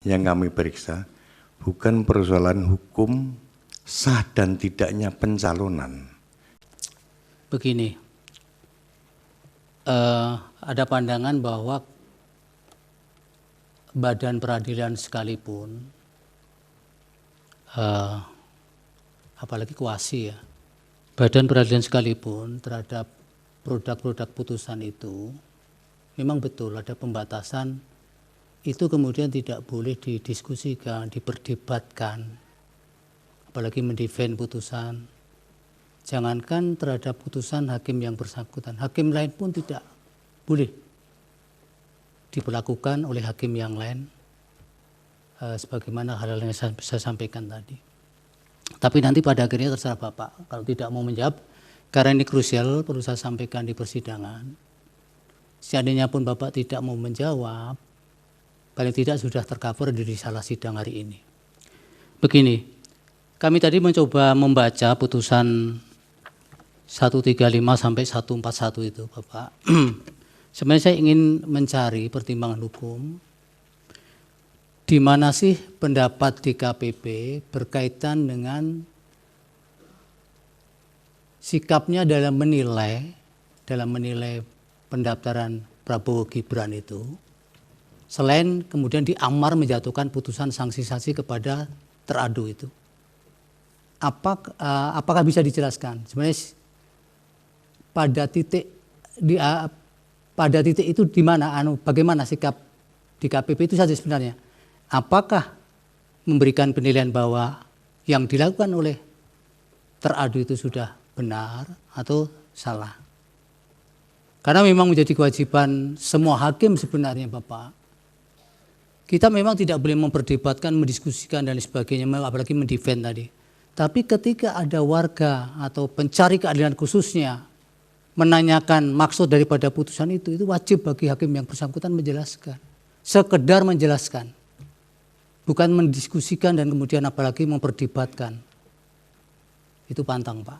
yang kami periksa bukan persoalan hukum sah dan tidaknya pencalonan. Begini, ada pandangan bahwa badan peradilan sekalipun, apalagi kuasi ya, badan peradilan sekalipun terhadap produk-produk putusan itu, memang betul ada pembatasan, itu kemudian tidak boleh didiskusikan, diperdebatkan, apalagi mendefend putusan. Jangankan terhadap putusan hakim yang bersangkutan, hakim lain pun tidak boleh diperlakukan oleh hakim yang lain, sebagaimana hal-hal yang saya sampaikan tadi. Tapi nanti pada akhirnya terserah Bapak, kalau tidak mau menjawab, karena ini krusial perlu saya sampaikan di persidangan. Seandainya pun Bapak tidak mau menjawab, paling tidak sudah tercover di risalah sidang hari ini. Begini, kami tadi mencoba membaca putusan 135 sampai 141 itu Bapak. Sebenarnya saya ingin mencari pertimbangan hukum di mana sih pendapat DKPP berkaitan dengan sikapnya dalam menilai pendaftaran Prabowo Gibran itu, selain kemudian diamar menjatuhkan putusan sanksi-sanksi kepada teradu itu. Apakah bisa dijelaskan? Sebenarnya pada titik itu di mana, bagaimana sikap DKPP itu saja sebenarnya. Apakah memberikan penilaian bahwa yang dilakukan oleh teradu itu sudah benar atau salah? Karena memang menjadi kewajiban semua hakim sebenarnya Bapak. Kita memang tidak boleh memperdebatkan, mendiskusikan dan sebagainya, apalagi mendefend tadi. Tapi ketika ada warga atau pencari keadilan khususnya menanyakan maksud daripada putusan itu wajib bagi hakim yang bersangkutan menjelaskan. Sekedar menjelaskan. Bukan mendiskusikan dan kemudian apalagi memperdebatkan. Itu pantang Pak.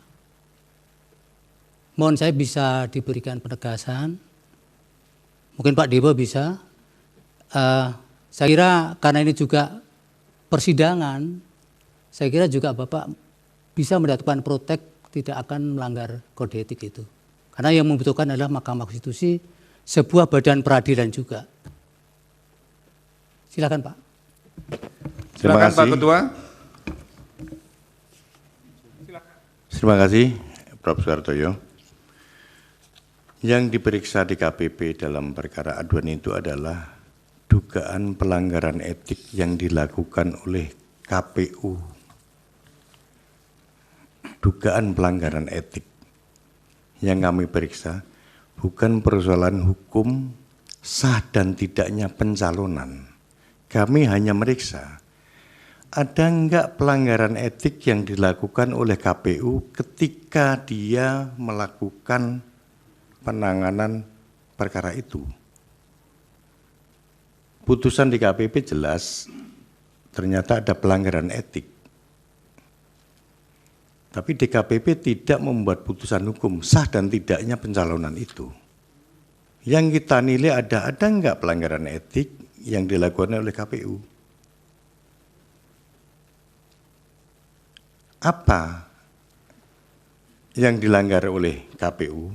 Mohon saya bisa diberikan penegasan. Mungkin Pak Dewa bisa. Saya kira karena ini juga persidangan, saya kira juga Bapak bisa mendapatkan protek tidak akan melanggar kode etik itu. Karena yang membutuhkan adalah Mahkamah Konstitusi, sebuah badan peradilan juga. Silakan Pak. Silakan Pak Ketua. Terima kasih Prof. Suhartoyo. Yang diperiksa di KPP dalam perkara aduan itu adalah dugaan pelanggaran etik yang dilakukan oleh KPU. Dugaan pelanggaran etik yang kami periksa bukan persoalan hukum sah dan tidaknya pencalonan. Kami hanya meriksa ada enggak pelanggaran etik yang dilakukan oleh KPU ketika dia melakukan penanganan perkara itu. Putusan di KPP jelas ternyata ada pelanggaran etik. Tapi DKPP tidak membuat putusan hukum sah dan tidaknya pencalonan itu. Yang kita nilai ada enggak pelanggaran etik yang dilakukan oleh KPU. Apa yang dilanggar oleh KPU?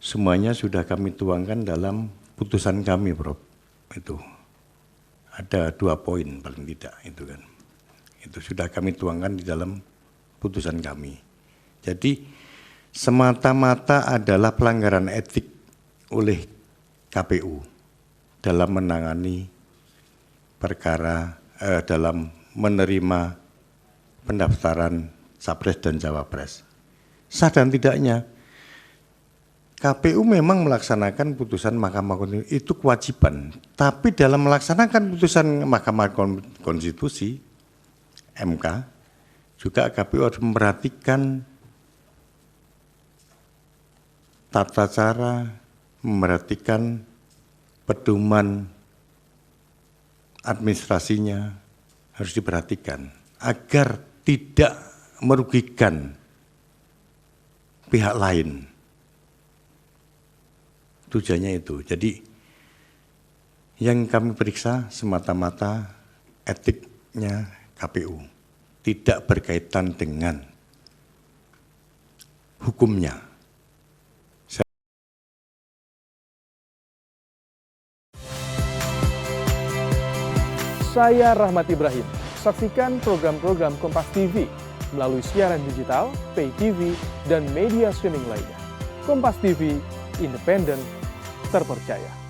Semuanya sudah kami tuangkan dalam putusan kami, Prof. Itu ada 2 poin paling tidak itu kan. Itu sudah kami tuangkan di dalam putusan kami. Jadi semata-mata adalah pelanggaran etik oleh KPU dalam menangani perkara dalam menerima pendaftaran Capres dan Cawapres. Sah dan tidaknya KPU memang melaksanakan putusan Mahkamah Konstitusi, itu kewajiban. Tapi dalam melaksanakan putusan Mahkamah Konstitusi, MK, juga KPU harus memperhatikan tata cara, memperhatikan pedoman administrasinya, harus diperhatikan agar tidak merugikan pihak lain. Tujuannya itu. Jadi Yang kami periksa semata-mata etiknya KPU, tidak berkaitan dengan hukumnya. Saya Rahmat Ibrahim. Saksikan program-program Kompas TV melalui siaran digital, pay TV, dan media streaming lainnya. Kompas TV, independen, terpercaya.